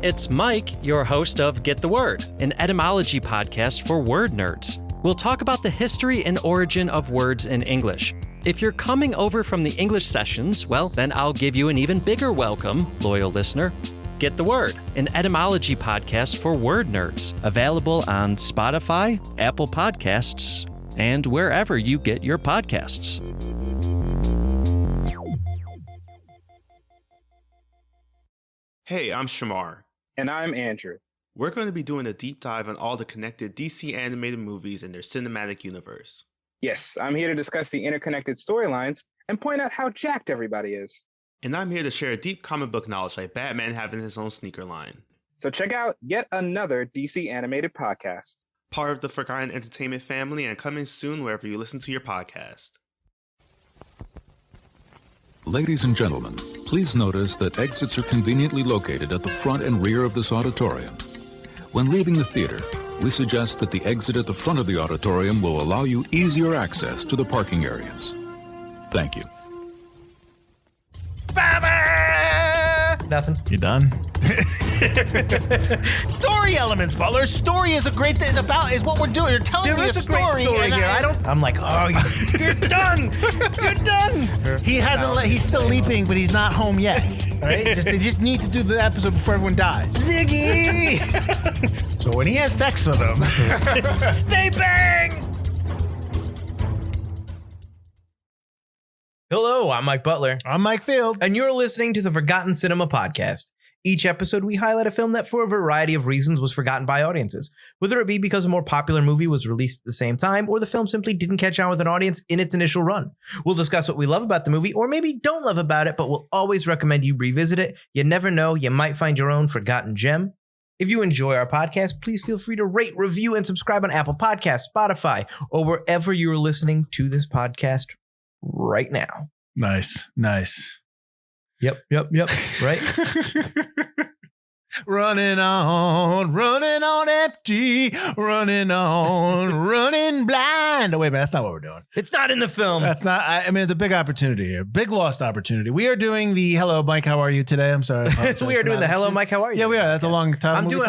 It's Mike, your host of Get the Word, an etymology podcast for word nerds. We'll talk about the history and origin of words in English. If you're coming over from the English sessions, well, then I'll give you an even bigger welcome, loyal listener. Get the Word, an etymology podcast for word nerds, available on Spotify, Apple Podcasts, and wherever you get your podcasts. Hey, I'm Shamar. And I'm Andrew. We're going to be doing a deep dive on all the connected DC animated movies and their cinematic universe. Yes, I'm here to discuss the interconnected storylines and point out how jacked everybody is. And I'm here to share deep comic book knowledge like Batman having his own sneaker line. So check out yet another DC animated podcast. Part of the Forgotten Entertainment family and coming soon wherever you listen to your podcast. Ladies and gentlemen, please notice that exits are conveniently located at the front and rear of this auditorium. When leaving the theater, we suggest that the exit at the front of the auditorium will allow you easier access to the parking areas. Thank you. Nothing. You done? Story elements, Butler. Story is a great thing. Is what we're doing. You're telling me a story here. I'm like, oh, you're done. You're done. He hasn't. He's still leaping, but he's not home yet. All right. They just need to do the episode before everyone dies. Ziggy. So when he has sex with them, they bang. Hello, I'm Mike Butler. I'm Mike Field. And you're listening to the Forgotten Cinema Podcast. Each episode, we highlight a film that for a variety of reasons was forgotten by audiences, whether it be because a more popular movie was released at the same time or the film simply didn't catch on with an audience in its initial run. We'll discuss what we love about the movie or maybe don't love about it, but we'll always recommend you revisit it. You never know, you might find your own forgotten gem. If you enjoy our podcast, please feel free to rate, review, and subscribe on Apple Podcasts, Spotify, or wherever you're listening to this podcast right now. Nice. Yep. Right? running on empty, running blind. Oh, wait a minute, that's not what we're doing. It's not in the film. That's not, I mean, the big opportunity here, big lost opportunity. We are doing the Hello, Mike, how are you today? I'm sorry. We are doing the Hello, Mike, how are you? Yeah, we are. That's a long time. I'm doing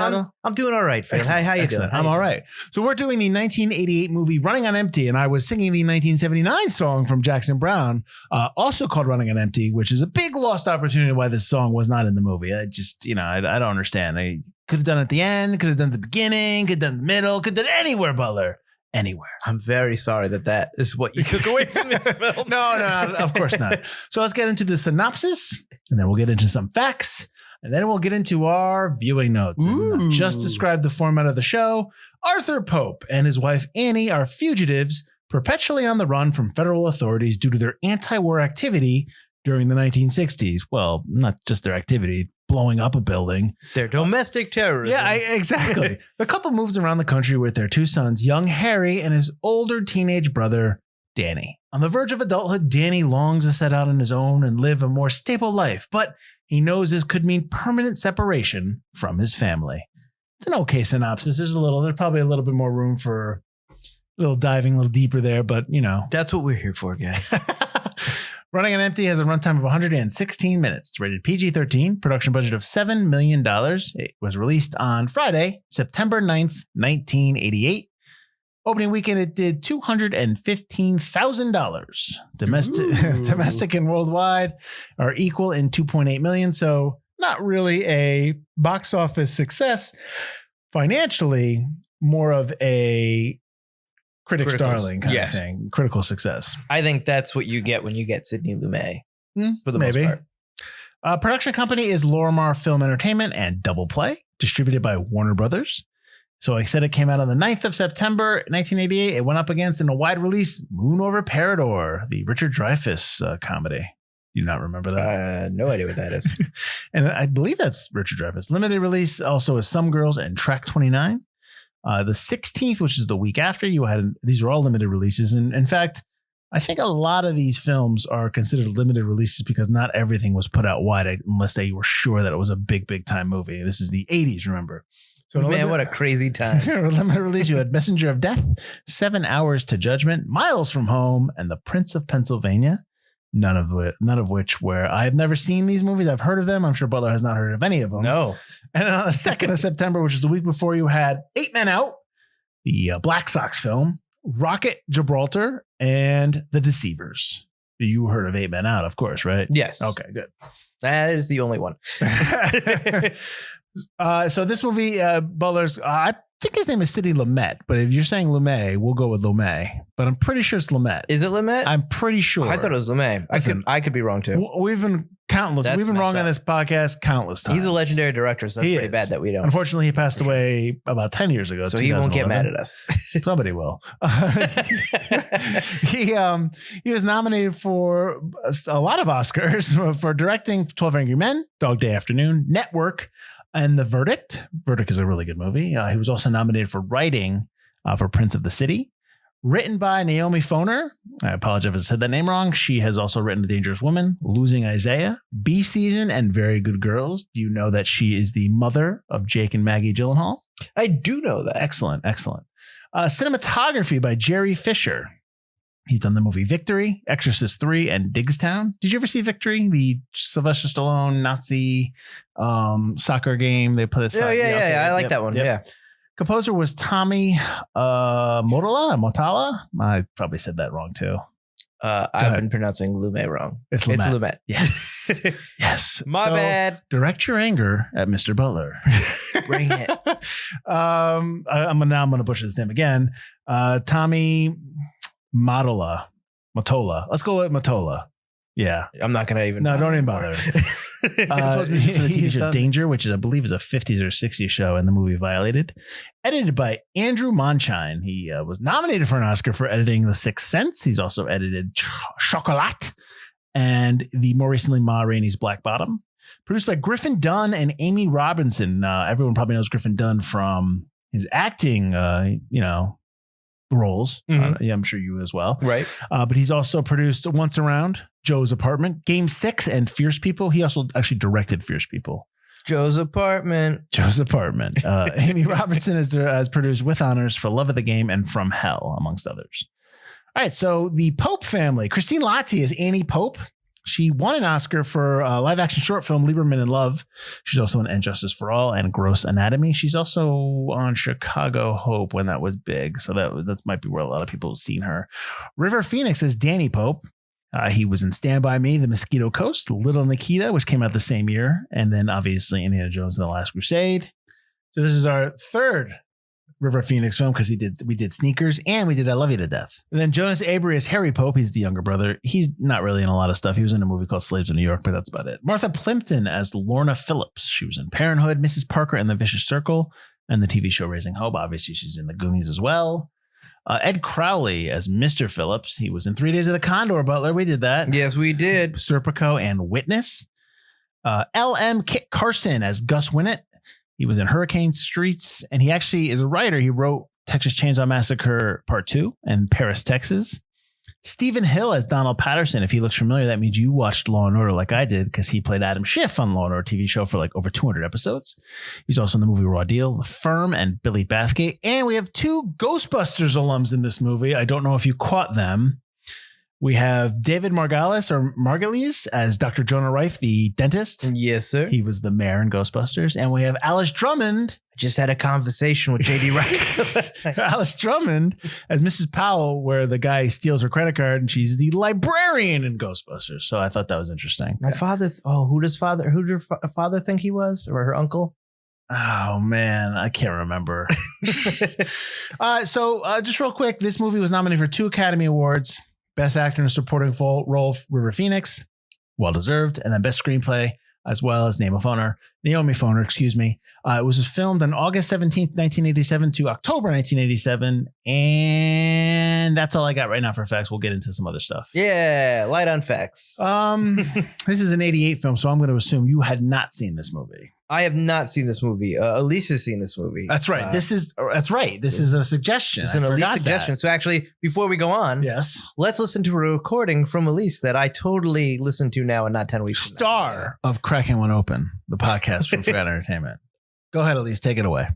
all right, Phil. How you doing? I'm all right. So we're doing the 1988 movie Running on Empty, and I was singing the 1979 song from Jackson Browne, also called Running on Empty, which is a big lost opportunity why this song was not in the movie. I just, I don't understand. I could have done it at the end, could have done it at the beginning, could have done it in the middle, could have done it anywhere, Butler. Anywhere. I'm very sorry that is what you took away from this film. No, of course not. So let's get into the synopsis, and then we'll get into some facts, and then we'll get into our viewing notes. And just describe the format of the show. Arthur Pope and his wife Annie are fugitives perpetually on the run from federal authorities due to their anti-war activity during the 1960s. Well, not just their activity, blowing up a building. Their domestic terrorism. Yeah, exactly. The couple moves around the country with their two sons, young Harry and his older teenage brother, Danny. On the verge of adulthood, Danny longs to set out on his own and live a more stable life, but he knows this could mean permanent separation from his family. It's an okay synopsis. There's probably a little bit more room for a little diving, a little deeper there, but That's what we're here for, guys. Running on Empty has a runtime of 116 minutes. It's rated PG-13, production budget of $7 million. It was released on Friday, September 9th, 1988. Opening weekend, it did $215,000. Domestic and worldwide are equal in 2.8 million. So not really a box office success. Financially, more of a critics darling kind of thing. Critical success. I think that's what you get when you get Sidney Lumet for the most part. Production company is Lorimar Film Entertainment and Double Play, distributed by Warner Brothers. So like I said, it came out on the 9th of September, 1988. It went up against in a wide release Moon Over Parador, the Richard Dreyfuss comedy. You not remember that? No idea what that is. And I believe that's Richard Dreyfuss. Limited release also is Some Girls and Track 29. The 16th, which is the week after, these are all limited releases. And in fact, I think a lot of these films are considered limited releases because not everything was put out wide unless they were sure that it was a big time movie. This is the 80s, remember? So man, what a crazy time. Limited release, you had Messenger of Death, 7 Hours to Judgment, Miles from Home, and The Prince of Pennsylvania. None of which where I've never seen these movies. I've heard of them. I'm sure Butler has not heard of any of them. No. And then on the 2nd of September, which is the week before, you had 8 Men Out, the Black Sox film, Rocket Gibraltar, and The Deceivers. You heard of 8 Men Out, of course, right? Yes. Okay, good. That is the only one. So this movie, Butler's, I think his name is Sidney Lumet, but if you're saying Lumet, we'll go with Lumet. But I'm pretty sure it's Lumet. Is it Lumet? I'm pretty sure. I thought it was Lumet. I could be wrong too. We've been countless. That's We've been wrong messed on this podcast countless times. He's a legendary director, so that's pretty bad that we don't. Unfortunately, he passed away about 10 years ago. So he won't get mad at us. Somebody will. He was nominated for a lot of Oscars for directing 12 Angry Men, Dog Day Afternoon, Network, and The Verdict. Verdict is a really good movie. He was also nominated for writing for Prince of the City. Written by Naomi Foner. I apologize if I said that name wrong. She has also written The Dangerous Woman, Losing Isaiah, B Season, and Very Good Girls. Do you know that she is the mother of Jake and Maggie Gyllenhaal? I do know that. Excellent. Cinematography by Jerry Fisher. He's done the movie Victory, Exorcist 3, and Digstown. Did you ever see Victory? The Sylvester Stallone Nazi soccer game. They play this. Yeah. I like that one. Yep. Yeah. Composer was Tommy Motala. I probably said that wrong too. I've been pronouncing Lumet wrong. It's Lumet. Yes. Yes. My bad. Direct your anger at Mr. Butler. Bring it. I'm gonna butcher this name again. Tommy Mottola. Let's go with Mottola. Yeah. I'm not gonna even. No, don't even bother. He's composed music for the TV show Danger, which is, I believe, is a 50s or 60s show, and the movie Violated. Edited by Andrew Monchine. He was nominated for an Oscar for editing The Sixth Sense. He's also edited Chocolat and the more recently Ma Rainey's Black Bottom. Produced by Griffin Dunn and Amy Robinson. Everyone probably knows Griffin Dunn from his acting, roles. Mm-hmm. I'm sure you as well. Right. But he's also produced Once Around, Joe's Apartment, Game 6, and Fierce People. He also actually directed Fierce People. Joe's Apartment. Amy Robinson has produced with honors for Love of the Game and From Hell, amongst others. All right. So the Pope family. Christine Lahti is Annie Pope. She won an Oscar for a live action short film, Lieberman in Love. She's also in And Justice for All and Gross Anatomy. She's also on Chicago Hope when that was big. So that might be where a lot of people have seen her. River Pheonix is Danny Pope. He was in Stand By Me, The Mosquito Coast, Little Nikita, which came out the same year. And then obviously Indiana Jones and the Last Crusade. So this is our third River Pheonix film because we did Sneakers and we did I Love You to Death. And then Jonas Avery is Harry Pope. He's the younger brother. He's not really in a lot of stuff. He was in a movie called Slaves of New York, but that's about it. Martha Plimpton as Lorna Phillips. She was in Parenthood, Mrs. Parker and the Vicious Circle, and the TV show Raising Hope. Obviously, she's in the Goonies as well. Ed Crowley as Mr. Phillips. He was in 3 Days of the Condor, Butler. We did that. Yes, we did. Serpico and Witness. L.M. Kit Carson as Gus Winnett. He was in Hurricane Streets, and he actually is a writer. He wrote Texas Chainsaw Massacre Part 2 and Paris, Texas. Stephen Hill as Donald Patterson. If he looks familiar, that means you watched Law & Order like I did because he played Adam Schiff on Law & Order TV show for like over 200 episodes. He's also in the movie Raw Deal, The Firm, and Billy Bathgate. And we have 2 Ghostbusters alums in this movie. I don't know if you caught them. We have David Margulies as Dr. Jonah Reif, the dentist. Yes, sir. He was the mayor in Ghostbusters. And we have Alice Drummond. I just had a conversation with J.D. Rack. Alice Drummond as Mrs. Powell, where the guy steals her credit card and she's the librarian in Ghostbusters. So I thought that was interesting. My father. Who did her father think he was, or her uncle? Oh, man, I can't remember. So just real quick, this movie was nominated for 2 Academy Awards. Best Actor in a Supporting Role, River Pheonix, well-deserved, and then Best Screenplay, as well as Naomi Foner. It was filmed on August 17th, 1987 to October 1987, and that's all I got right now for facts. We'll get into some other stuff. Yeah, light on facts. This is an 88 film, so I'm going to assume you had not seen this movie. I have not seen this movie. Elyse has seen this movie. That's right. This is a suggestion. It's an Elyse suggestion. So actually, before we go on, yes, let's listen to a recording from Elyse that I totally listened to now and not 10 weeks. Star of Crackin One Open, the podcast from Forgotten Entertainment. Go ahead, Elyse. Take it away.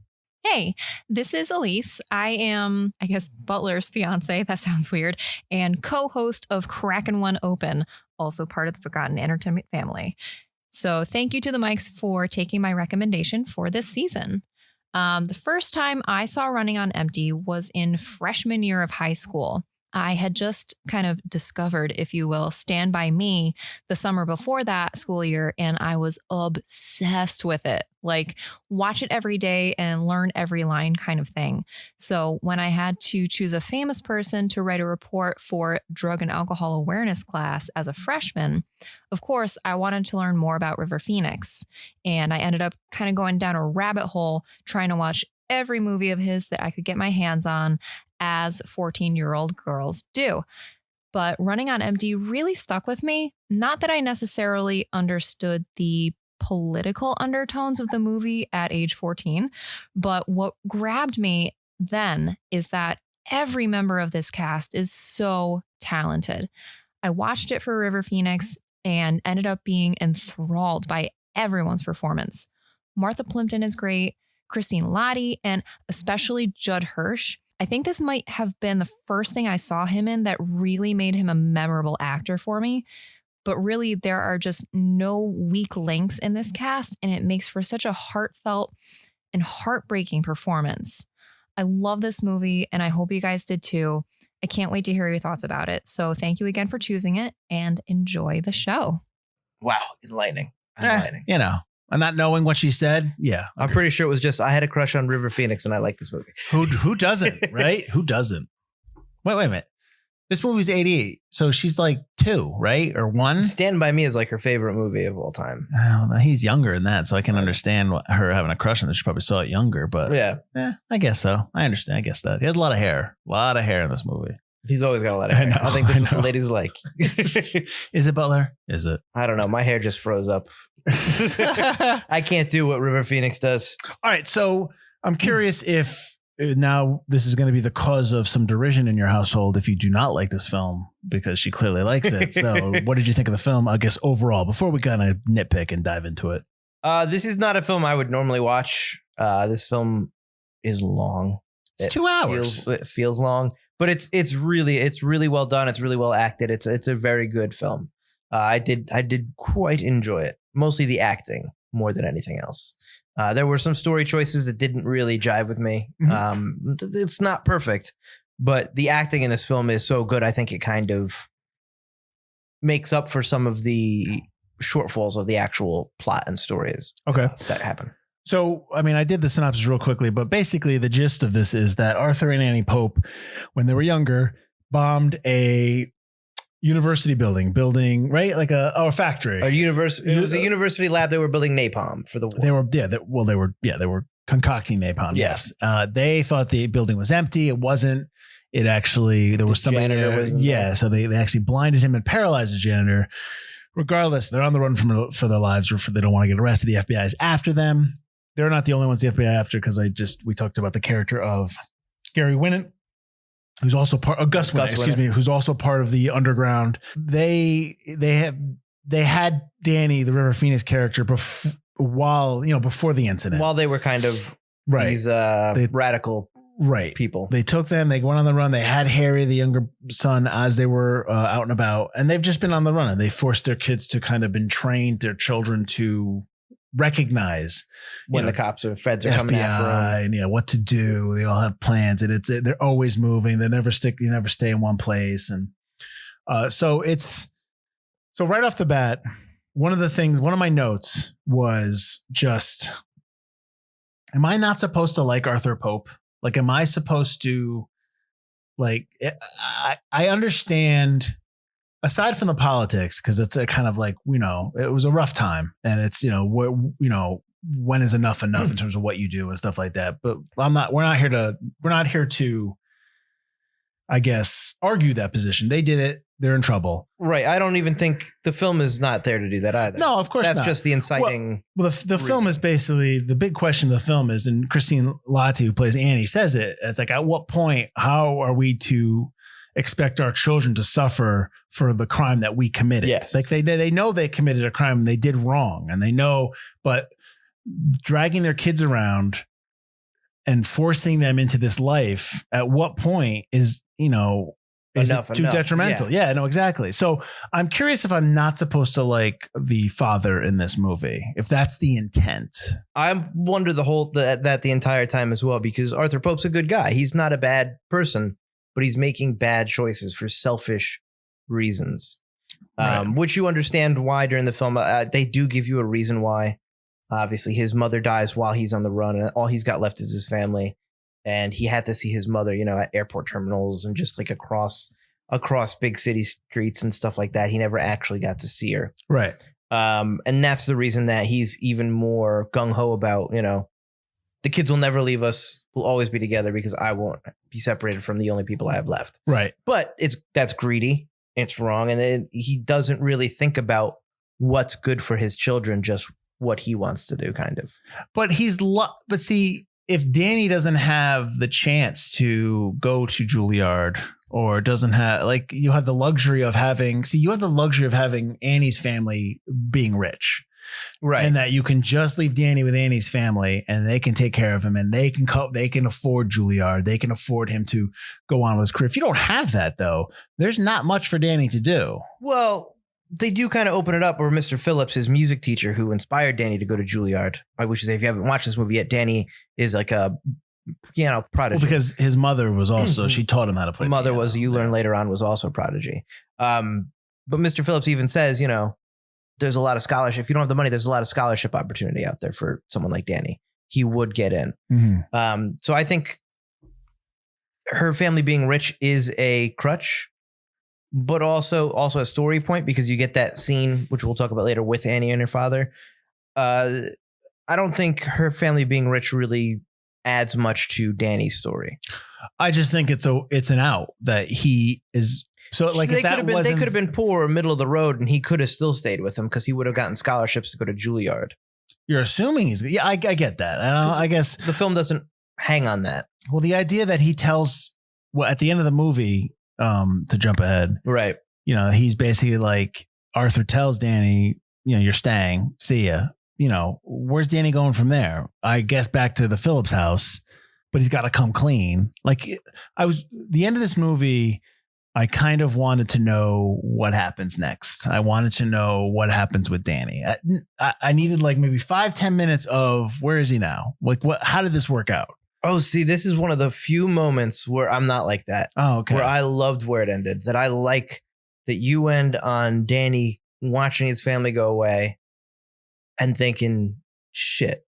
Hey, this is Elyse. I am, I guess, Butler's fiance. That sounds weird. And co-host of Crackin One Open, also part of the Forgotten Entertainment family. So thank you to the Mics for taking my recommendation for this season. The first time I saw Running on Empty was in freshman year of high school. I had just kind of discovered, if you will, Stand By Me the summer before that school year, and I was obsessed with it. Like, watch it every day and learn every line kind of thing. So when I had to choose a famous person to write a report for drug and alcohol awareness class as a freshman, of course, I wanted to learn more about River Pheonix. And I ended up kind of going down a rabbit hole trying to watch every movie of his that I could get my hands on, as 14-year-old girls do. But Running on Empty really stuck with me. Not that I necessarily understood the political undertones of the movie at age 14, but what grabbed me then is that every member of this cast is so talented. I watched it for River Pheonix and ended up being enthralled by everyone's performance. Martha Plimpton is great, Christine Lahti, and especially Judd Hirsch. I think this might have been the first thing I saw him in that really made him a memorable actor for me. But really, there are just no weak links in this cast, and it makes for such a heartfelt and heartbreaking performance. I love this movie, and I hope you guys did too. I can't wait to hear your thoughts about it. So thank you again for choosing it, and enjoy the show. Wow, enlightening. You know, and not knowing what she said. Yeah. I'm pretty sure it was just I had a crush on River Pheonix and I like this movie. Who doesn't, right? Who doesn't? Wait a minute. This movie's 88. So she's like 2, right? Or 1? Stand By Me is like her favorite movie of all time. Oh, he's younger than that, so I can understand her having a crush on it. She probably saw it younger, but yeah, I guess so. I understand. I guess that. He has a lot of hair. A lot of hair in this movie. He's always got a lot of hair. I think that's what the ladies like. Is it Butler? Is it? I don't know. My hair just froze up. I can't do what River Pheonix does. All right. So I'm curious if now this is going to be the cause of some derision in your household if you do not like this film, because she clearly likes it. So what did you think of the film, I guess, overall, before we kind of nitpick and dive into it? This is not a film I would normally watch. This film is long. It's 2 hours. It feels long, but it's really well done. It's really well acted. It's a very good film. I did quite enjoy it. Mostly the acting more than anything else. There were some story choices that didn't really jive with me. Mm-hmm. It's not perfect, but the acting in this film is so good. I think it kind of makes up for some of the shortfalls of the actual plot and stories. Okay. That happen. So, I mean, I did the synopsis real quickly, but basically the gist of this is that Arthur and Annie Pope, when they were younger, bombed a university building, right? Like a factory. It was a university lab. They were building napalm for the war. They were concocting napalm. Yeah. Yes. They thought the building was empty. It wasn't. It actually, there was somebody there. Yeah. So they actually blinded him and paralyzed the janitor. Regardless, they're on the run for their lives, or they don't want to get arrested. The FBI is after them. They're not the only ones the FBI after, because we talked about the character of Gary Winant, who's also Gus Winant, who's also part of the underground. They had Danny, the River Pheonix character, before the incident, while they were kind of these radical people. They took them. They went on the run. They had Harry, the younger son, as they were out and about, and they've just been on the run. And they forced their kids to kind of been trained, their children to recognize when the cops or feds are coming after them. What to do. They all have plans, and they're always moving. You never stay in one place. And so right off the bat, one of my notes was just, am I not supposed to like Arthur Pope? Like, am I supposed to I understand, aside from the politics, because it's a kind of like, it was a rough time, and it's, when is enough in terms of what you do and stuff like that. But we're not here to, I guess, argue that position. They did it. They're in trouble. Right. I don't even think the film is not there to do that either. No, of course not. That's just the inciting. Well, the film is basically, the big question of the film is, and Christine Lahti, who plays Annie, says it. It's like, at what point, how are we to expect our children to suffer for the crime that we committed? Yes. Like they know they committed a crime and they did wrong, and they know, but dragging their kids around and forcing them into this life, at what point is it too detrimental? Yeah, no, exactly. So I'm curious if I'm not supposed to like the father in this movie, if that's the intent. I wonder that the entire time as well, because Arthur Pope's a good guy. He's not a bad person, but he's making bad choices for selfish reasons, right. Which you understand why during the film. They do give you a reason why. Obviously, his mother dies while he's on the run, and all he's got left is his family. And he had to see his mother, at airport terminals and just like across big city streets and stuff like that. He never actually got to see her. Right. And that's the reason that he's even more gung-ho about, the kids will never leave us. We'll always be together because I won't be separated from the only people I have left. Right. But that's greedy. It's wrong. And he doesn't really think about what's good for his children, just what he wants to do, kind of. But see, if Danny doesn't have the chance to go to Juilliard, or doesn't have, like, you have the luxury of having Annie's family being rich. Right. And that you can just leave Danny with Annie's family and they can take care of him, and they can afford Juilliard. They can afford him to go on with his career. If you don't have that, though, there's not much for Danny to do. Well, they do kind of open it up where Mr. Phillips, his music teacher who inspired Danny to go to Juilliard. I wish to say, if you haven't watched this movie yet, Danny is like a piano prodigy. Well, because his mother was also, she taught him how to play piano. Learn later on, was also a prodigy. But Mr. Phillips even says, there's a lot of scholarship. If you don't have the money, there's a lot of scholarship opportunity out there for someone like Danny. He would get in. Mm-hmm. So I think her family being rich is a crutch, but also a story point, because you get that scene, which we'll talk about later, with Annie and her father. I don't think her family being rich really adds much to Danny's story. I just think it's an out that he is. So like, they could have been poor or middle of the road, and he could have still stayed with him because he would have gotten scholarships to go to Juilliard. You're assuming I get that. I guess the film doesn't hang on that. Well, the idea that he tells, at the end of the movie, to jump ahead, right? He's basically like, Arthur tells Danny, you're staying. See ya. Where's Danny going from there? I guess back to the Phillips house, but he's got to come clean. Like, the end of this movie, I kind of wanted to know what happens next. I wanted to know what happens with Danny. I needed like maybe 5-10 minutes of, where is he now? Like, how did this work out? Oh, see, this is one of the few moments where I'm not like that. Oh, okay. Where I loved where it ended. That I like that you end on Danny watching his family go away and thinking, shit,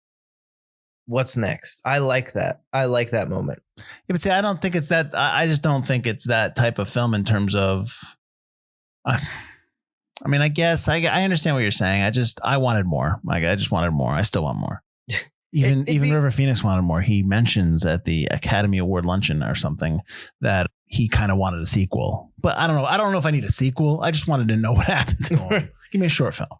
what's next? I like that. I like that moment. Yeah, but see, I don't think it's that. I just don't think it's that type of film in terms of. I mean, I guess I understand what you're saying. I wanted more. Like, I just wanted more. I still want more. Even River Pheonix wanted more. He mentions at the Academy Award luncheon or something that he kind of wanted a sequel. But I don't know. I don't know if I need a sequel. I just wanted to know what happened to him. Give me a short film.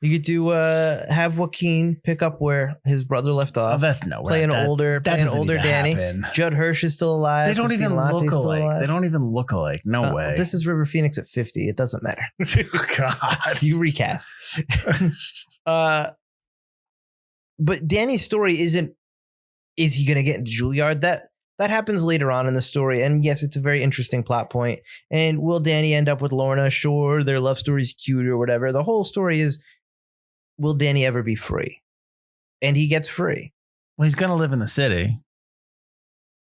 You get to have Joaquin pick up where his brother left off. Oh, that's no playing older Danny. Happen. Judd Hirsch is still alive. They don't even look alike. They don't even look alike. No way. This is River Pheonix at 50. It doesn't matter. God, you recast. But Danny's story isn't, is he going to get into Juilliard? That happens later on in the story. And yes, it's a very interesting plot point. And will Danny end up with Lorna? Sure, their love story's cute or whatever. The whole story is, will Danny ever be free? And he gets free. Well, he's going to live in the city.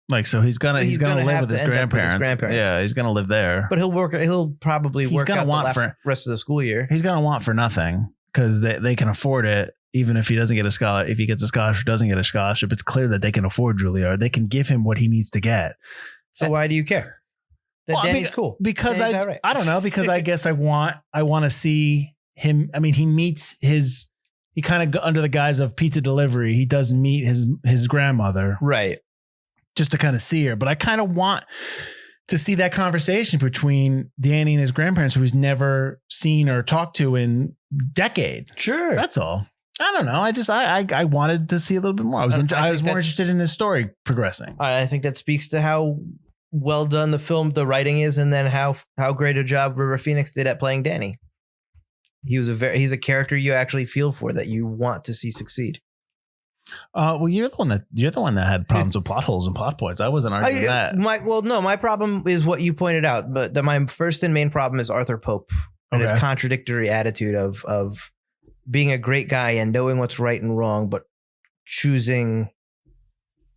Like, so he's gonna live with his grandparents. Yeah, he's gonna live there. But he'll probably work out the rest of the school year. He's gonna want for nothing because they can afford it. Even if he doesn't get a scholarship, if he gets a scholarship, doesn't get a scholarship, it's clear that they can afford Juilliard. They can give him what he needs to get. So why do you care? Danny's cool. Because I don't know. Because I guess I want to see him. I mean, he kind of, under the guise of pizza delivery, he does meet his grandmother, right? Just to kind of see her. But I kind of want to see that conversation between Danny and his grandparents, who he's never seen or talked to in decades. Sure, that's all. I don't know. I wanted to see a little bit more. I was more interested in his story progressing. I think that speaks to how well done the writing is, and then how great a job River Pheonix did at playing Danny. He's a character you actually feel for, that you want to see succeed. Well, you're the one that had problems with plot holes and plot points. I wasn't arguing that. My problem is what you pointed out, but my first and main problem is Arthur Pope and his contradictory attitude of being a great guy and knowing what's right and wrong, but choosing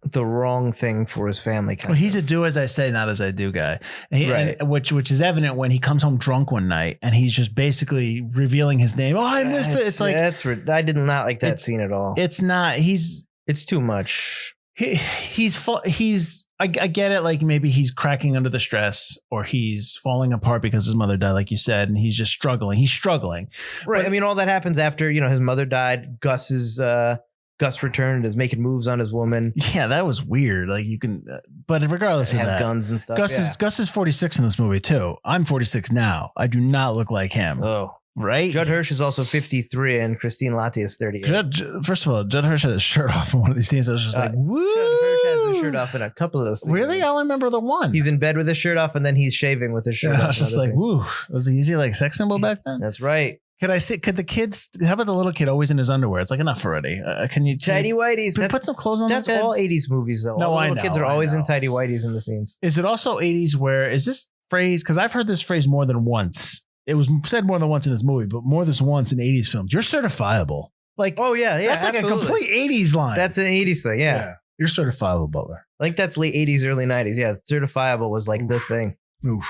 the wrong thing for his family. He's a do as I say, not as I do guy. And which is evident when he comes home drunk one night and he's just basicking revealing his name. Oh, I'm this. It's like I did not like that scene at all. It's not. It's too much. I get it. Like maybe he's cracking under the stress, or he's falling apart because his mother died, like you said, and he's just struggling. He's struggling. Right. But, I mean, all that happens after his mother died. Gus returned and is making moves on his woman. Yeah, that was weird. Like you can, but regardless of that, has guns and stuff. Gus is 46 in this movie too. I'm 46 now. I do not look like him. Oh, right. Judd Hirsch is also 53 and Christine Lahti is 38. First of all, Judd Hirsch had his shirt off in one of these scenes. I was just like, woo! Judd Hirsch has his shirt off in a couple of those scenes. Really? I only remember the one. He's in bed with his shirt off and then he's shaving with his shirt off. I was just like, woo. Was he easy like sex symbol back then? That's right. Could the kids, how about the little kid always in his underwear? It's like enough already. Can you tidy whities? Put some clothes on? That's all 80s movies though. No, all I the know. Kids are always in tidy whities in the scenes. Is it also 80s where is this phrase? Because I've heard this phrase more than once. It was said more than once in this movie, but more than once in 80s films. You're certifiable. Like, oh yeah, that's like absolutely. A complete 80s line. That's an 80s thing. Yeah. You're certifiable, Butler. Like that's late 80s, early 90s. Yeah, certifiable was like the thing. Oof.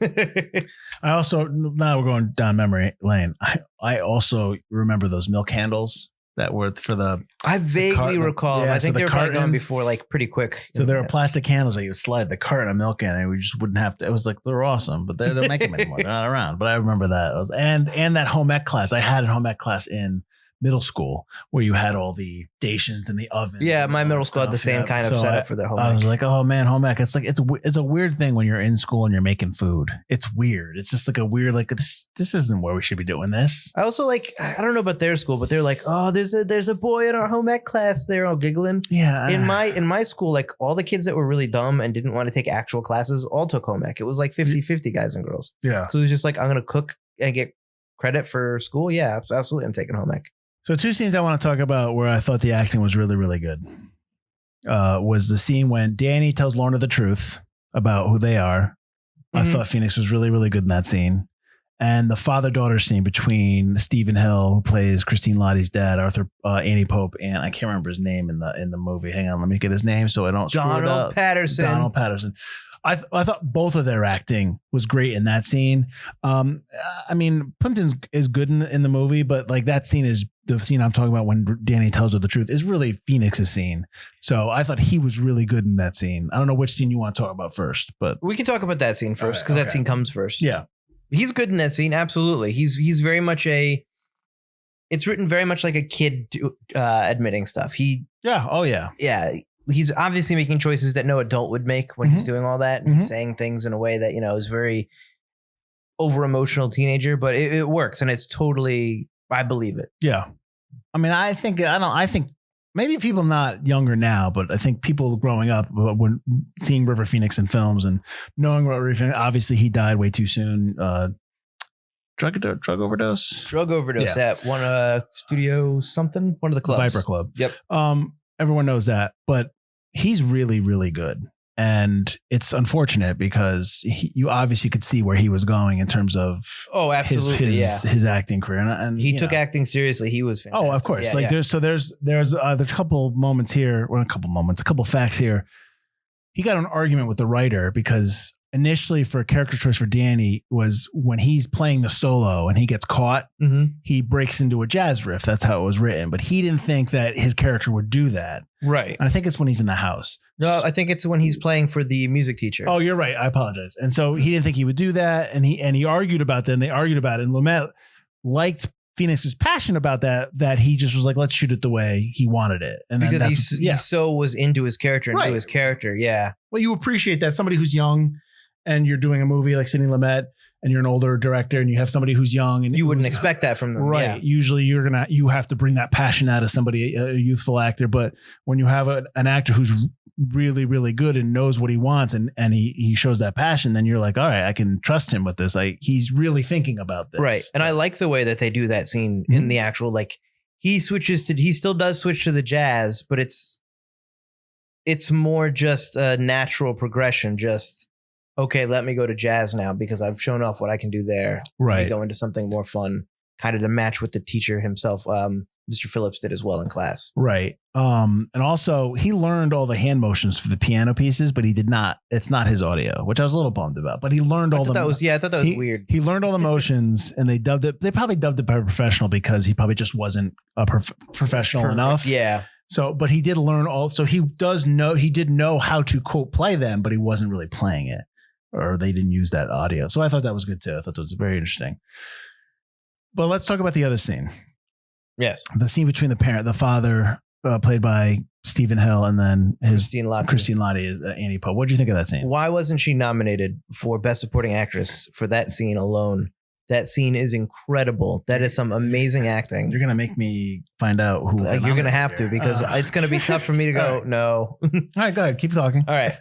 I also, now we're going down memory lane. I also remember those milk handles that were for the. I vaguely recall. I think so they were probably gone before, like pretty quick. So there were plastic handles that you would slide the carton of milk in, and we just wouldn't have to. It was like they're awesome, but they don't make them anymore. They're not around. But I remember that. And that home ec class. I had a home ec class in middle school where you had all the stations and the ovens. Yeah, my middle school had the same kind of setup for their home ec. I was like, oh man, home ec. It's like it's a weird thing when you're in school and you're making food. It's weird. It's just like a weird this isn't where we should be doing this. I also I don't know about their school, but they're like, oh, there's a boy in our home ec class. They're all giggling. Yeah. In my school, like all the kids that were really dumb and didn't want to take actual classes all took home ec. It was like 50-50 guys and girls. Yeah. So it was just like, I'm gonna cook and get credit for school. Yeah, absolutely. I'm taking home ec. So two scenes I want to talk about where I thought the acting was really, really good was the scene when Danny tells Lorna the truth about who they are. Mm-hmm. I thought Pheonix was really, really good in that scene. And the father-daughter scene between Stephen Hill, who plays Christine Lahti's dad, Annie Pope, and I can't remember his name in the movie. Hang on, let me get his name so I don't screw it up. Donald Patterson. I thought both of their acting was great in that scene. I mean, Plimpton is good in the movie, but like that scene is the scene I'm talking about when Danny tells her the truth is really Phoenix's scene. So I thought he was really good in that scene. I don't know which scene you want to talk about first, but we can talk about that scene first because that scene comes first. Yeah, he's good in that scene. Absolutely, he's very much it's written very much like a kid admitting stuff. Yeah. He's obviously making choices that no adult would make when he's doing all that and he's saying things in a way that, is very over emotional teenager, but it works and it's totally, I believe it. Yeah. I mean, I think maybe people not younger now, but I think people growing up when seeing River Pheonix in films and knowing about River Pheonix, obviously he died way too soon. Drug overdose at one studio something, one of the clubs. Viper Club. Yep. Everyone knows that, but he's really, really good. And it's unfortunate because you obviously could see where he was going in terms of his acting career. And he took acting seriously. He was fantastic. Oh, of course. There's a couple moments here, or a couple facts here. He got an argument with the writer because initially for character choice for Danny was when he's playing the solo and he gets caught, he breaks into a jazz riff. That's how it was written. But he didn't think that his character would do that. Right. And I think it's when he's in the house. No, I think it's when he's playing for the music teacher. Oh, you're right. I apologize. And so he didn't think he would do that. And he argued about that. And they argued about it. And Lumet liked Phoenix's passion about that he just was like, let's shoot it the way he wanted it. And because he so was into his character and to his character. Yeah. Well, you appreciate that somebody who's young and you're doing a movie like Sidney Lumet and you're an older director and you have somebody who's young and you wouldn't expect that from them. Right. Yeah. Usually you have to bring that passion out of somebody, a youthful actor. But when you have an actor who's really, really good and knows what he wants and he shows that passion, then you're like, all right, I can trust him with this. Like he's really thinking about this. Right. And I like the way that they do that scene in the actual, like he still does switch to the jazz, but it's more just a natural progression. Just, okay, let me go to jazz now because I've shown off what I can do there. Right. Let me go into something more fun, kind of to match what the teacher himself, Mr. Phillips, did as well in class. Right. And also he learned all the hand motions for the piano pieces, but he did not. It's not his audio, which I was a little bummed about. But he learned all the. I thought that was weird. He learned all the motions, and they dubbed it. They probably dubbed it paraprofessional because he probably just wasn't a professional enough. Yeah. So, but he did learn all. So he did know how to quote play them, but he wasn't really playing it, or they didn't use that audio. So I thought that was good too. I thought that was very interesting. But let's talk about the other scene. Yes. The scene between the father, played by Stephen Hill, and then Christine Lahti is Annie Pope. What did you think of that scene? Why wasn't she nominated for Best Supporting Actress for that scene alone? That scene is incredible. That is some amazing acting. You're going to make me find out who. You're going to have to, because it's going to be tough for me to go, no. All right, go ahead. Keep talking. All right.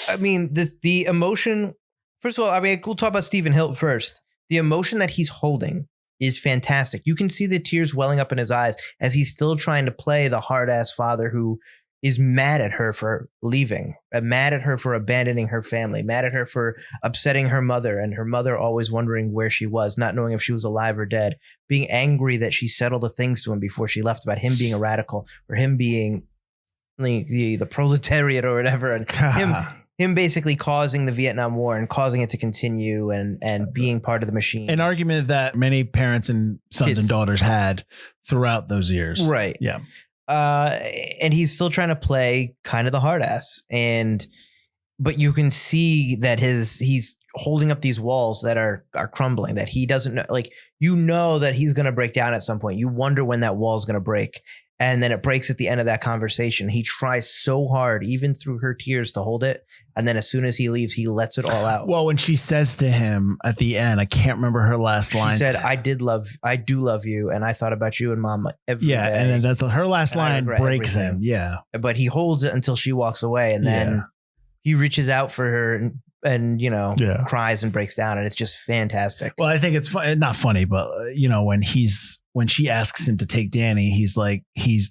I mean, the emotion, first of all, we'll talk about Stephen Hill first. The emotion that he's holding is fantastic. You can see the tears welling up in his eyes as he's still trying to play the hard-ass father who is mad at her for leaving, mad at her for abandoning her family, mad at her for upsetting her mother, and her mother always wondering where she was, not knowing if she was alive or dead, being angry that she said all the things to him before she left about him being a radical or him being the proletariat or whatever, and him basically causing the Vietnam War and causing it to continue and being part of the machine. An argument that many parents and sons and daughters had throughout those years. Right. Yeah. And he's still trying to play kind of the hard ass, but you can see that he's holding up these walls that are crumbling, that he doesn't know, that he's going to break down at some point. You wonder when that wall is going to break. And then it breaks at the end of that conversation. He tries so hard, even through her tears, to hold it. And then as soon as he leaves, he lets it all out. Well, when she says to him at the end, I can't remember her last line. She said, I do love you. And I thought about you and mom every day. And then her last line breaks him. Yeah. But he holds it until she walks away. And then he reaches out for her and cries and breaks down. And it's just fantastic. Well, I think it's not funny, but when she asks him to take Danny, he's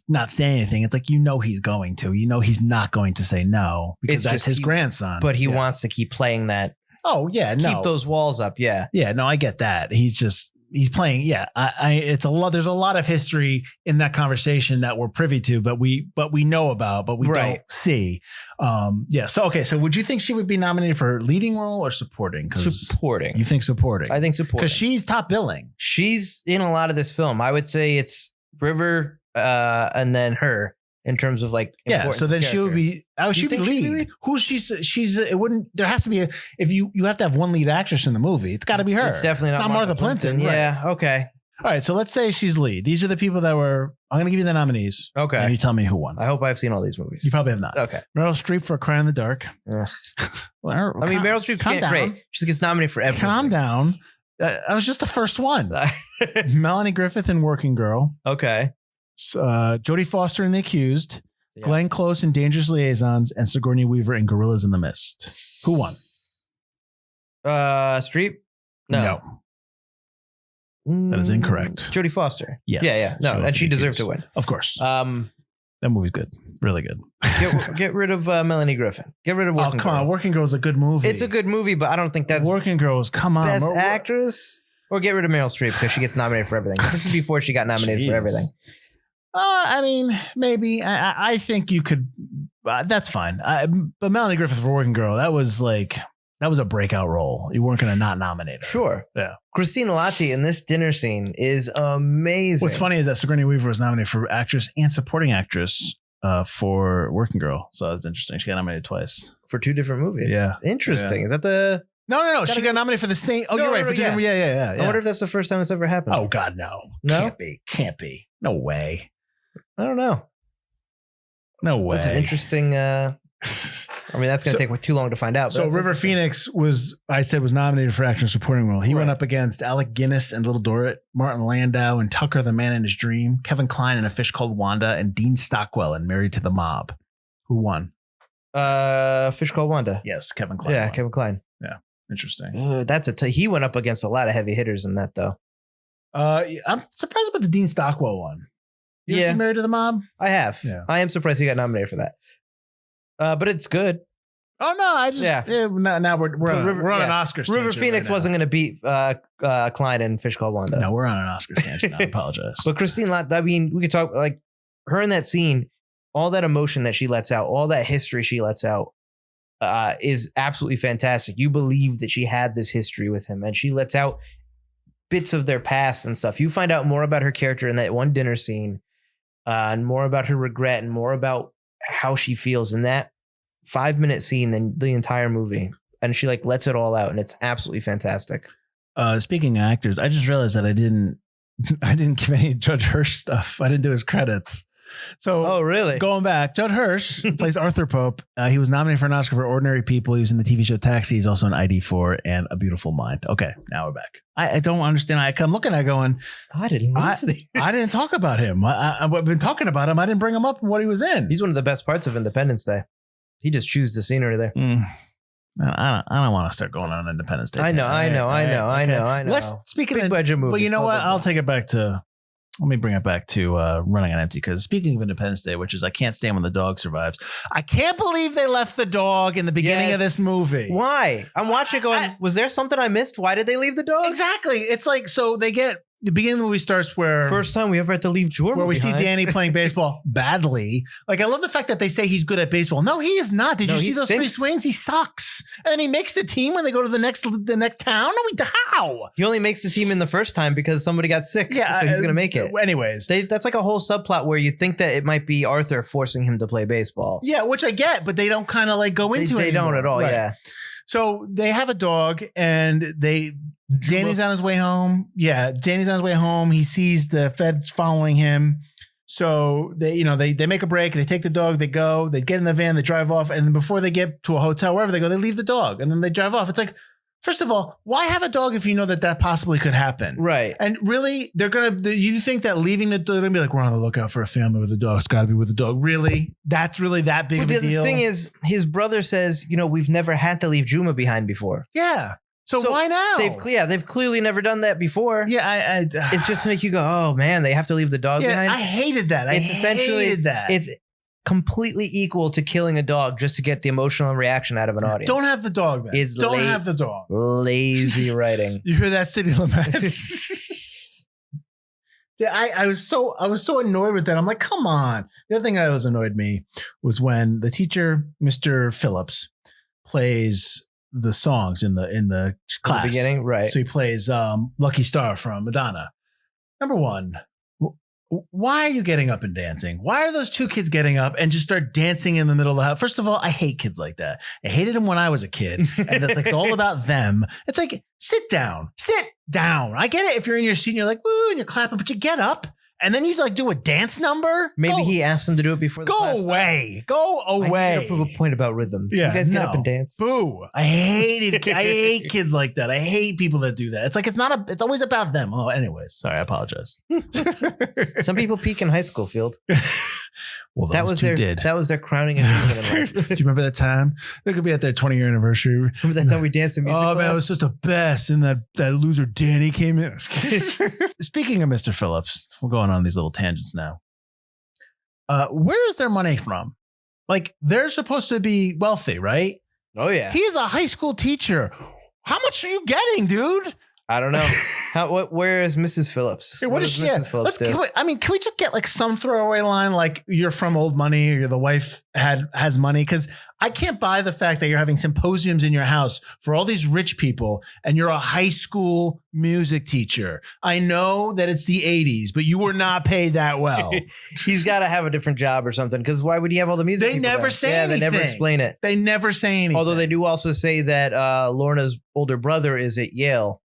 not saying anything. It's like, he's going to, he's not going to say no because that's his grandson. But he wants to keep playing that. Oh yeah. No. Keep those walls up. Yeah. Yeah. No, I get that. He's playing. Yeah. It's a lot. There's a lot of history in that conversation that we're privy to, but we know about, but we don't see. Yeah. So, okay. So would you think she would be nominated for leading role or supporting? Supporting. You think supporting? I think supporting. Because she's top billing. She's in a lot of this film. I would say it's River, and then her. In terms of so then she would be. She would be lead. Who's she's? It wouldn't. There has to be if you have to have one lead actress in the movie. It's got to be her. It's definitely not Martha Plimpton. Yeah. Right. Okay. All right. So let's say she's lead. These are the people that were. I'm going to give you the nominees. Okay. And you tell me who won. I hope I've seen all these movies. You probably have not. Okay. Meryl Streep for Cry in the Dark. Meryl Streep's great. She gets nominated for everything. Calm down. That was just the first one. Melanie Griffith in Working Girl. Okay. Jodie Foster in The Accused. Yeah. Glenn Close in Dangerous Liaisons, and Sigourney Weaver in Gorillas in the Mist. Who won? Streep? No. That is incorrect. Jodie Foster. Yes. Yeah. No, and she deserved to win. Of course. That movie's good. Really good. Get rid of Melanie Griffin. Get rid of Working Girl. Come on. Working Girl is a good movie. It's a good movie, but I don't think that's Working Girls. Come on. Best actress? Or get rid of Meryl Streep because she gets nominated for everything. This is before she got nominated for everything. I mean, maybe. I think you could. That's fine. But Melanie Griffith for Working Girl, that was a breakout role. You weren't going to not nominate her. Sure. Yeah. Christine Lahti in this dinner scene is amazing. What's funny is that Sigourney Weaver was nominated for actress and supporting actress for Working Girl. So that's interesting. She got nominated twice for two different movies. Yeah. Interesting. Yeah. Is that the? No. She got nominated for the same. Oh, you're right. Yeah. I wonder if that's the first time it's ever happened. Oh God, no. Can't be. No way. I don't know. No way. That's an interesting. That's going to take too long to find out. So River Pheonix was nominated for actor supporting role. He went up against Alec Guinness and Little Dorrit, Martin Landau and Tucker the Man in His Dream, Kevin Kline in A Fish Called Wanda, and Dean Stockwell in Married to the Mob. Who won? Fish Called Wanda. Yes, Kevin Kline. Yeah, won. Kevin Kline. Yeah, interesting. He went up against a lot of heavy hitters in that though. I'm surprised about the Dean Stockwell one. You ever seen Married to the Mob? I have. Yeah. I am surprised he got nominated for that. But it's good. Oh no, I just now we're on an Oscars. River Pheonix wasn't going to beat Klein and Fish Called Wanda. No, we're on an Oscars tangent. I apologize. But Christine Lahti, I mean, we could talk like her in that scene. All that emotion that she lets out, all that history she lets out, is absolutely fantastic. You believe that she had this history with him, and she lets out bits of their past and stuff. You find out more about her character in that one dinner scene, and more about her regret, and more about how she feels in that 5-minute scene than the entire movie. And she like lets it all out, and it's absolutely fantastic. Speaking of actors, I just realized that I didn't give any Judd Hirsch stuff. I didn't do his credits. So, really? Going back, Judd Hirsch plays Arthur Pope. He was nominated for an Oscar for Ordinary People. He was in the TV show Taxi. He's also in ID4 and A Beautiful Mind. Okay, now we're back. I don't understand. I'm looking at it going, I didn't talk about him. I've been talking about him. I didn't bring him up in what he was in. He's one of the best parts of Independence Day. He just chews the scenery there. I don't want to start going on Independence Day. I know. Let's speaking of budget movies. But you know what? I'll take it back to. Let me bring it back to Running on Empty, because speaking of Independence Day, which is I can't stand when the dog survives. I can't believe they left the dog in the beginning of this movie. Why? I'm watching going, was there something I missed? Why did they leave the dog? Exactly. It's like, so they get, the beginning of the movie starts where first time we ever had to leave Jordan where we behind. see Danny playing baseball badly. Like, I love the fact that they say he's good at baseball. No, he is not. Did you see those 3 swings? He sucks. And then he makes the team when they go to the next town. No, how? He only makes the team in the first time because somebody got sick. Yeah, so he's gonna make it. Anyways, that's like a whole subplot where you think that it might be Arthur forcing him to play baseball. Yeah, which I get, but they don't kind of like go into it. They don't at all. Right. Yeah. So they have a dog, and Danny's on his way home. Yeah, Danny's on his way home. He sees the feds following him. So they make a break. They take the dog. They go. They get in the van. They drive off. And before they get to a hotel, wherever they go, they leave the dog, and then they drive off. It's like, first of all, why have a dog if you know that possibly could happen? Right. And really, you think that leaving the dog, they're gonna be like, we're on the lookout for a family with a dog. It's got to be with a dog. Really? That's really that big of a deal? The thing is, his brother says, we've never had to leave Juma behind before. Yeah. So why now? They've clearly never done that before. Yeah, it's just to make you go, oh man, they have to leave the dog behind. I hated that. It's completely equal to killing a dog just to get the emotional reaction out of an audience. Don't have the dog then. Don't have the dog. Lazy writing. You hear that, Sidney Lumet? Yeah, I was so annoyed with that. I'm like, come on. The other thing that was annoyed me was when the teacher, Mr. Phillips, plays the songs in the class. In the beginning, right? So he plays Lucky Star from Madonna. Number one, why are you getting up and dancing? Why are those 2 kids getting up and just start dancing in the middle of the house? First of all, I hate kids like that. I hated them when I was a kid. And it's like all about them. It's like, sit down. I get it if you're in your seat and you're like, woo, and you're clapping, but you get up. And then you like do a dance number? Maybe he asked them to do it before the class. Go away. I need to prove a point about rhythm. Yeah, you guys get up and dance. Boo. I hate kids like that. I hate people that do that. It's like, it's always about them. Oh, anyways. Sorry, I apologize. Some people peak in high school, Field. Well, that was their crowning achievement in life. Do you remember that time? They could be at their 20-year anniversary. Remember that time we danced in music class? Man, it was just the best. And that loser Danny came in. Speaking of Mr. Phillips, we're going on these little tangents now. Where is their money from? Like, they're supposed to be wealthy, right? Oh, yeah. He is a high school teacher. How much are you getting, dude? I don't know. Where is Mrs. Phillips? What does Mrs. Phillips do? Can we just get like some throwaway line like you're from old money or the wife has money? Because I can't buy the fact that you're having symposiums in your house for all these rich people and you're a high school music teacher. I know that it's the 80s, but you were not paid that well. He's got to have a different job or something, because why would he have all the music? They never say anything. They never explain it. They never say anything. Although they do also say that Lorna's older brother is at Yale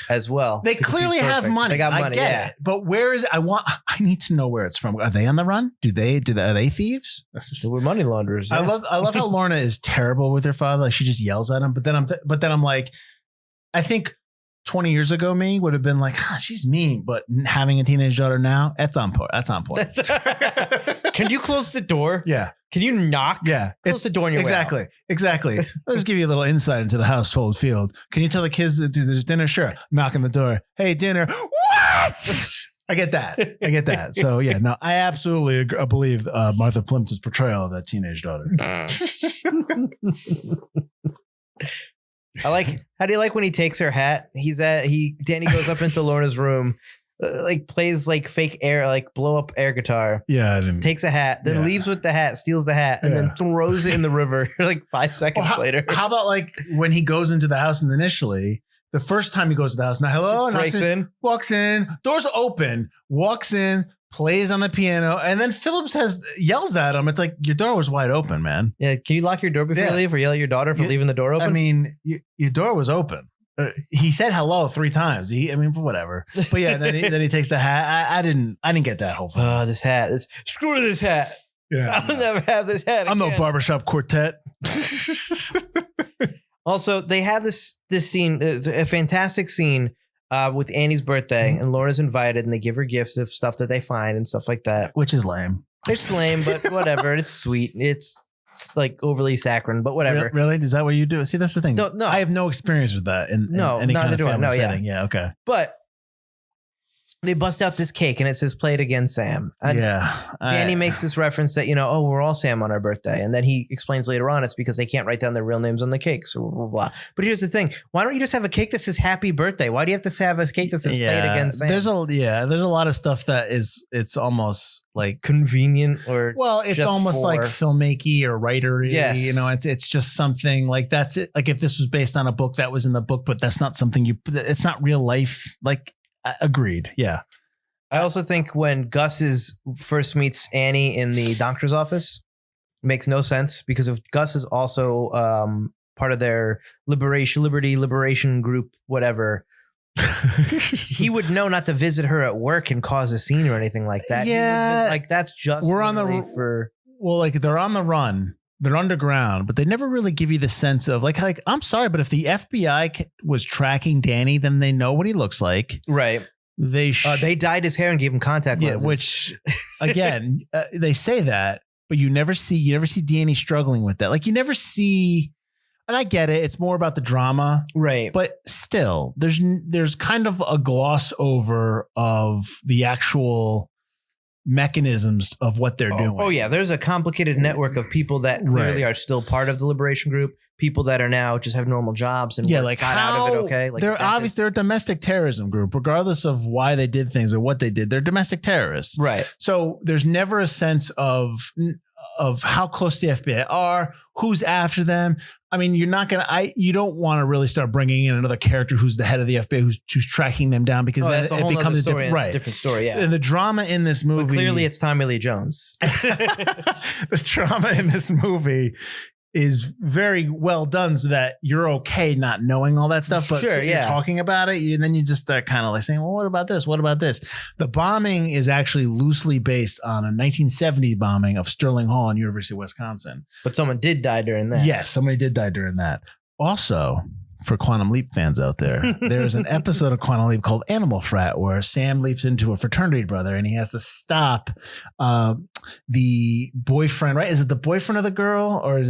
as well. They clearly have money. They got money. Yeah. But where is it? I need to know where it's from. Are they on the run? Are they thieves? We're money launderers. Yeah. I love how Lorna is terrible with her father. Like, she just yells at him. But then I'm like, I think 20 years ago me would have been like, she's mean. But having a teenage daughter now, that's on point. Can you close the door? Yeah. Can you knock? Yeah. Close the door on your way out. Exactly. Let's give you a little insight into the household Field. Can you tell the kids to do this dinner? Sure. Knock on the door. Hey, dinner. What? I get that. So yeah, no, I absolutely I believe Martha Plimpton's portrayal of that teenage daughter. I like. How do you like when he takes her hat? Danny goes up into Lorna's room, plays fake air, blow up air guitar. Yeah, takes a hat, then leaves with the hat, steals the hat, and then throws it in the river 5 seconds later. How about when he goes into the house initially? The first time he goes to the house, now hello, walks in, doors open, walks in, plays on the piano, and then Phillips yells at him. It's like, your door was wide open, man. Yeah, can you lock your door before you leave, or yell at your daughter for leaving the door open? I mean, your door was open. He said hello 3 times. Whatever. But yeah, then he takes the hat. I didn't get that whole thing. Oh, this hat. Screw this hat. Yeah, I'll never have this hat. I'm no barbershop quartet. Also, they have this scene, a fantastic scene with Annie's birthday, and Laura's invited, and they give her gifts of stuff that they find and stuff like that. Which is lame. It's lame, but whatever. It's sweet. It's overly saccharine, but whatever. Really? Is that what you do? See, that's the thing. No. I have no experience with that in any kind of family setting. Yeah, okay. But they bust out this cake and it says, "Play it again, Sam." And Danny makes this reference that, we're all Sam on our birthday. And then he explains later on it's because they can't write down their real names on the cake. So blah, blah, blah. But here's the thing. Why don't you just have a cake that says happy birthday? Why do you have to have a cake that says play it again, Sam? There's a lot of stuff that it's almost convenient or it's almost like filmmaky or writery. Yes. It's just something that's it. Like if this was based on a book that was in the book, but that's not something it's not real life. Agreed. Yeah. I also think when Gus first meets Annie in the doctor's office, it makes no sense because if Gus is also part of their liberation group, whatever, he would know not to visit her at work and cause a scene or anything like that. Yeah. That's just they're on the run. They're underground, but they never really give you the sense of I'm sorry, but if the FBI was tracking Danny, then they know what he looks like. Right. They dyed his hair and gave him contact lenses. Which again, they say that, but you never see Danny struggling with that. You never see, and I get it. It's more about the drama. Right. But still, there's kind of a gloss over of the actual mechanisms of what they're doing. Oh yeah, there's a complicated network of people that clearly are still part of the liberation group, people that are now just have normal jobs and got out of it okay. They're a domestic terrorism group, regardless of why they did things or what they did. They're domestic terrorists. Right. So there's never a sense of how close the FBI are, who's after them. I mean, you don't want to really start bringing in another character who's the head of the FBI who's tracking them down because then it becomes a different story. Yeah. And the drama in this movie, but clearly it's Tommy Lee Jones. The drama in this movie is very well done so that you're okay not knowing all that stuff, but you're talking about it, and then you just start kind of saying, well, what about this? What about this? The bombing is actually loosely based on a 1970 bombing of Sterling Hall in University of Wisconsin. But someone did die during that. Yes, somebody did die during that. Also, for Quantum Leap fans out there, there's an episode of Quantum Leap called Animal Frat where Sam leaps into a fraternity brother and he has to stop the boyfriend, right? Is it the boyfriend of the girl or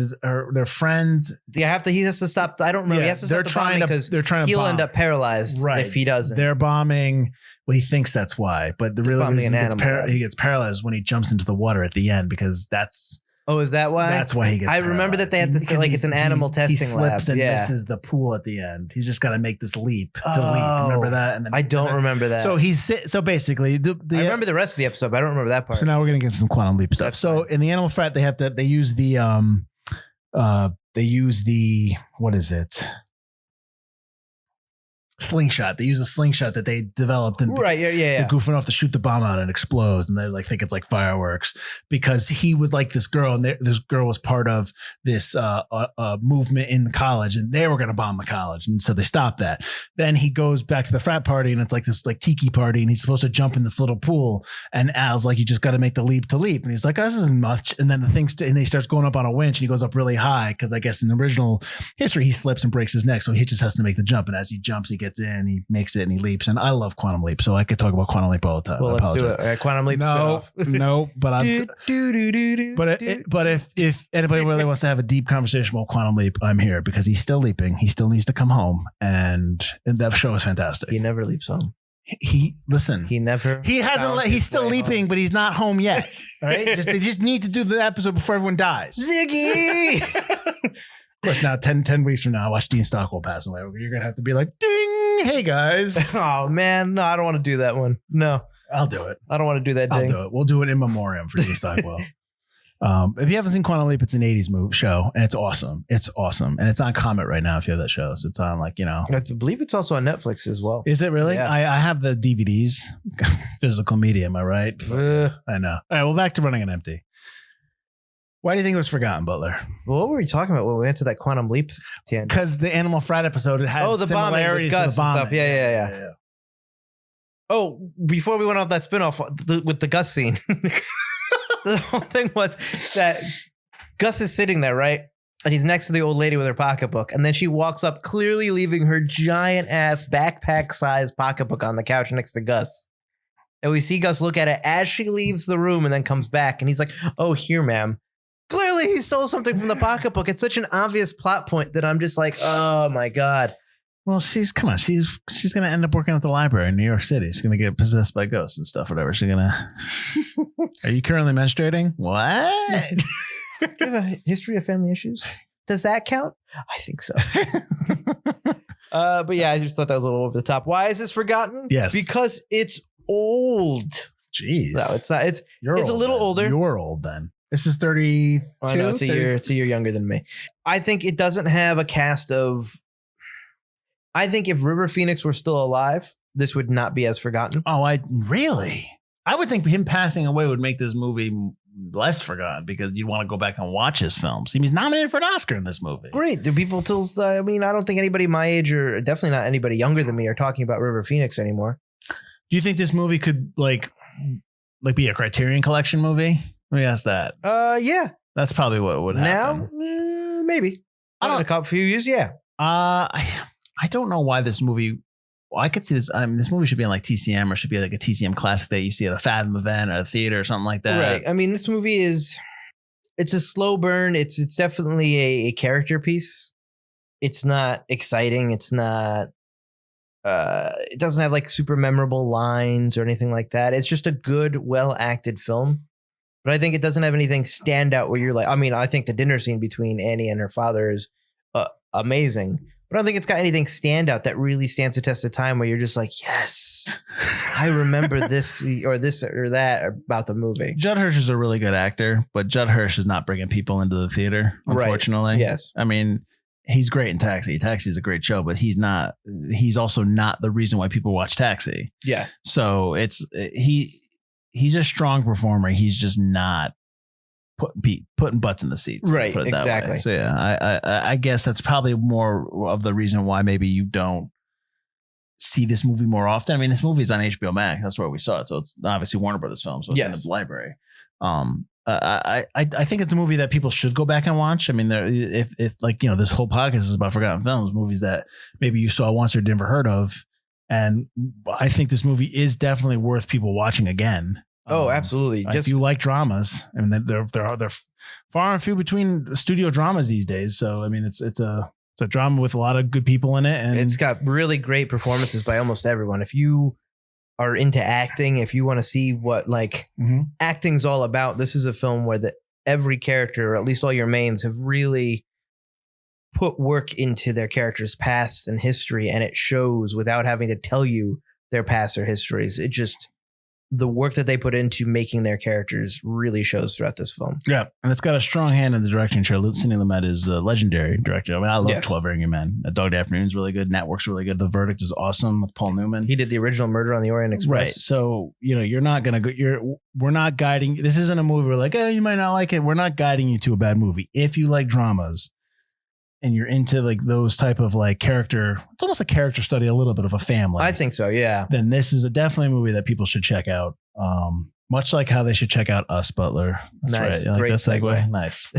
their friend? He has to stop. I don't remember. He has to stop the bombing because he'll end up paralyzed if he doesn't. They're bombing. Well, he thinks that's why, but the real reason he gets paralyzed when he jumps into the water at the end because that's. Oh, is that why? That's why he gets paralyzed. Remember that they have to say it's an animal testing lab. He slips and misses the pool at the end. He's just got to make this leap to leap. Remember that? And then I don't remember that. So basicly, I remember the rest of the episode, but I don't remember that part. So now we're gonna get some Quantum Leap stuff. So in the Animal Frat, they use the what is it? Slingshot. They use a slingshot that they developed and they're goofing off to shoot the bomb out and it explodes and they think it's like fireworks because he was like this girl and this girl was part of this movement in the college and they were going to bomb the college and so they stopped that. Then he goes back to the frat party and it's like this tiki party and he's supposed to jump in this little pool and Al's like, you just got to make the leap to leap and he's like, oh, this isn't much. And then and he starts going up on a winch and he goes up really high because I guess in the original history he slips and breaks his neck, so he just has to make the jump and as he jumps he gets in, he makes it and he leaps. And I love Quantum Leap, so I could talk about Quantum Leap all the time. Well, let's do it. All right, Quantum Leap. No, but if anybody really wants to have a deep conversation about Quantum Leap, I'm here because he's still leaping. He still needs to come home, and that show is fantastic. He never leaps home. He hasn't. He's still leaping, but he's not home yet. All right. They just need to do the episode before everyone dies. Ziggy. Of course, now 10 weeks from now, watch Dean Stockwell pass away. You're gonna have to be like, ding, hey guys. Oh man, no, I don't want to do that one. No, I'll do it. I don't want to do that. I'll ding. do it. We'll do it in memoriam for Dean Stockwell. If you haven't seen Quantum Leap, it's an 80s show, and it's awesome. It's awesome. And it's on Comet right now if you have that show. So it's on I believe it's also on Netflix as well. Is it really? Yeah. I have the DVDs. Physical media, am I right? I know. All right, well, back to Running on Empty. Why do you think it was forgotten, Butler? Well, what were we talking about when we went to that Quantum Leap tangent? Because the Animal Frat episode has the similarities bombing with to the Gus and bombing. stuff. Yeah. Oh, before we went off that spinoff with the Gus scene. The whole thing was that Gus is sitting there, right? And he's next to the old lady with her pocketbook. And then she walks up, clearly leaving her giant ass backpack-sized pocketbook on the couch next to Gus. And we see Gus look at it as she leaves the room and then comes back. And he's like, oh, here, ma'am. Clearly he stole something from the pocketbook. It's such an obvious plot point that I'm just like, oh, my God. Well, she's going to end up working at the library in New York City. She's going to get possessed by ghosts and stuff, whatever. She's going to... Are you currently menstruating? What? Do you have a history of family issues? Does that count? I think so. But yeah, I just thought that was a little over the top. Why is this forgotten? Yes. Because it's old. Jeez. No, it's not. It's a little older. You're old then. This is 32. I know, it's a year younger than me. I think it doesn't have a cast of... I think if River Pheonix were still alive, this would not be as forgotten. Oh, really? I would think him passing away would make this movie less forgotten because you'd want to go back and watch his films. He's nominated for an Oscar in this movie. Great. Do people I don't think anybody my age or definitely not anybody younger than me are talking about River Pheonix anymore. Do you think this movie could like be a Criterion Collection movie? Let me ask that. Yeah. That's probably what would happen. Now, maybe. I don't know. A couple few years, yeah. I don't know why this movie. Well, I could see this. This movie should be on like TCM or should be like a TCM classic that you see at a Fathom event or a theater or something like that. Right. I mean, this movie it's a slow burn. It's definitely a character piece. It's not exciting. It's not. It doesn't have like super memorable lines or anything like that. It's just a good, well acted film. But I think it doesn't have anything stand out where you're like. I mean, I think the dinner scene between Annie and her father is amazing. But I don't think it's got anything stand out that really stands the test of time where you're just like, yes, I remember this or that about the movie. Judd Hirsch is a really good actor, but Judd Hirsch is not bringing people into the theater, unfortunately. Right. Yes. I mean, he's great in Taxi. Taxi is a great show, but he's also not the reason why people watch Taxi. Yeah. So he's a strong performer. He's just not putting butts in the seats. Right, put it that exactly. way. So yeah, I guess that's probably more of the reason why maybe you don't see this movie more often. I mean, this movie is on HBO Max. That's where we saw it. So it's obviously Warner Brothers film. So it's in the library. I think it's a movie that people should go back and watch. I mean, if like, you know, this whole podcast is about forgotten films, movies that maybe you saw once or never heard of. And I think this movie is definitely worth people watching again. Oh, absolutely. If you like dramas, I mean, they're far and few between studio dramas these days. So, I mean, it's a drama with a lot of good people in it. And it's got really great performances by almost everyone. If you are into acting, if you want to see what acting's all about, this is a film where every character, or at least all your mains, have really put work into their characters' past and history. And it shows without having to tell you their past or histories. It just... the work that they put into making their characters really shows throughout this film. Yeah. And it's got a strong hand in the directing chair. Sidney Lumet is a legendary director. I mean, I love 12 Angry Men. Dog Day Afternoon is really good. Network's really good. The Verdict is awesome with Paul Newman. He did the original Murder on the Orient Express. Right. So, you know, you're not going to go, we're not guiding. This isn't a movie where like, oh, you might not like it. We're not guiding you to a bad movie. If you like dramas and you're into like those type of like character, it's almost a character study, a little bit of a family. I think so. Yeah. Then this is definitely a movie that people should check out. Much like how they should check out us, Butler. That's nice. Right. Great that segue. Nice.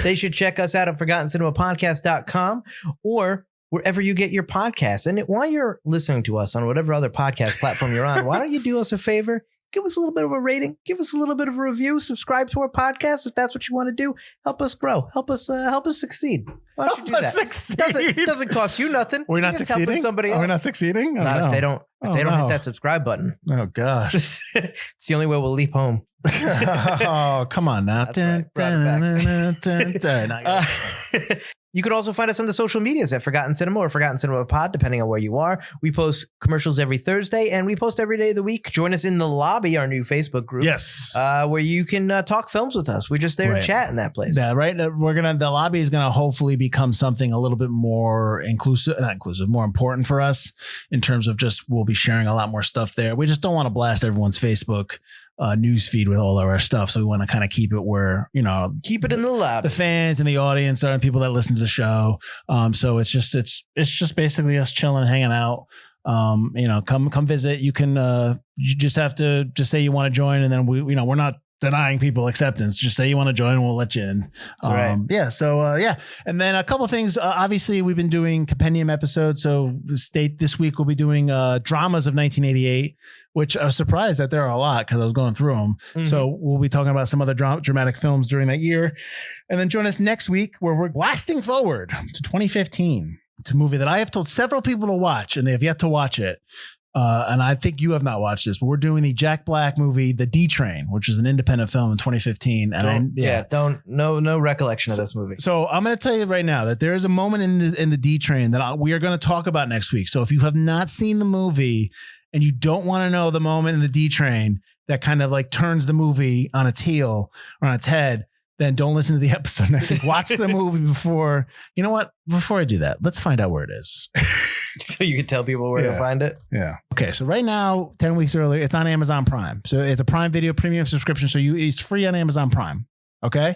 They should check us out at ForgottenCinemaPodcast.com or wherever you get your podcasts. And while you're listening to us on whatever other podcast platform you're on, why don't you do us a favor? Give us a little bit of a rating. Give us a little bit of a review. Subscribe to our podcast if that's what you want to do. Help us grow. Help us succeed. Why don't you do that? Succeed. It doesn't cost you nothing. We're not succeeding. Somebody else. Are we not succeeding? Not if they don't If they don't hit that subscribe button. Oh, gosh. It's the only way we'll leap home. Oh, come on now. You could also find us on the social medias at Forgotten Cinema or Forgotten Cinema Pod, depending on where you are. We post commercials every Thursday, and we post every day of the week. Join us in the lobby, our new Facebook group. Yes. Where you can talk films with us. We're just there to chat in that place. Yeah, right. The lobby is gonna hopefully become something a little bit more more important for us in terms of just we'll be sharing a lot more stuff there. We just don't want to blast everyone's Facebook news feed with all of our stuff. So we want to kind of keep it where, keep it in the lab. The fans and the audience are people that listen to the show. So it's just basically us chilling, hanging out. Come visit. You can, you just have to just say you want to join. And then we're not denying people acceptance. Just say you want to join and we'll let you in. Right. Yeah. So, And then a couple of things, obviously we've been doing compendium episodes. So this week we'll be doing dramas of 1988, which I was surprised that there are a lot because I was going through them. Mm-hmm. So we'll be talking about some other dramatic films during that year. And then join us next week where we're blasting forward to 2015. It's a movie that I have told several people to watch and they have yet to watch it. And I think you have not watched this, but we're doing the Jack Black movie, The D Train, which is an independent film in 2015. And no recollection of this movie. So I'm going to tell you right now that there is a moment in the D Train that we are going to talk about next week. So if you have not seen the movie and you don't want to know the moment in the D Train that kind of like turns the movie on its heel or on its head, then don't listen to the episode next week. Watch the movie before. You know what? Before I do that, let's find out where it is. So you can tell people where to find it? Yeah. Okay. So right now, 10 weeks earlier, it's on Amazon Prime. So it's a Prime Video premium subscription. So it's free on Amazon Prime. Okay.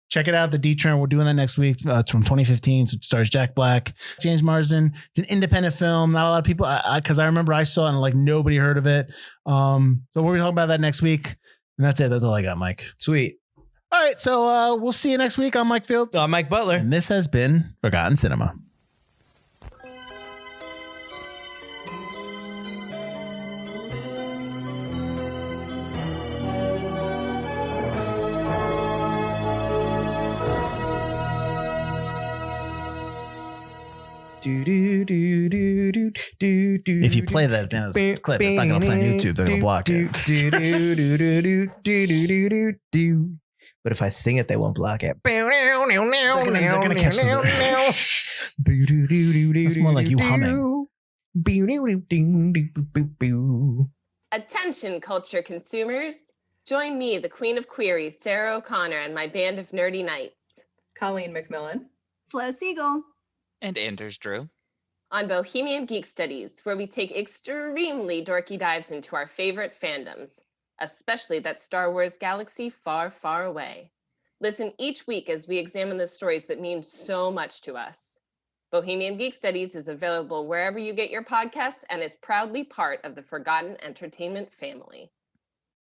Check it out. The D Train. We're doing that next week. It's from 2015. So it stars Jack Black, James Marsden. It's an independent film. Not a lot of people, because I remember I saw it and like nobody heard of it. So we'll be talking about that next week. And that's it. That's all I got, Mike. Sweet. All right. So we'll see you next week. I'm Mike Field. I'm Mike Butler. And this has been Forgotten Cinema. If you play that down clip, it's not going to play on YouTube. They're going to block it. But if I sing it, they won't block it. They're going to catch the It's more like you humming. Attention, culture consumers. Join me, the Queen of Queries, Sarah O'Connor, and my band of nerdy knights. Colleen McMillan. Flo Siegel. And Anders Drew. On Bohemian Geek Studies, where we take extremely dorky dives into our favorite fandoms, especially that Star Wars galaxy far, far away. Listen each week as we examine the stories that mean so much to us. Bohemian Geek Studies is available wherever you get your podcasts and is proudly part of the Forgotten Entertainment family.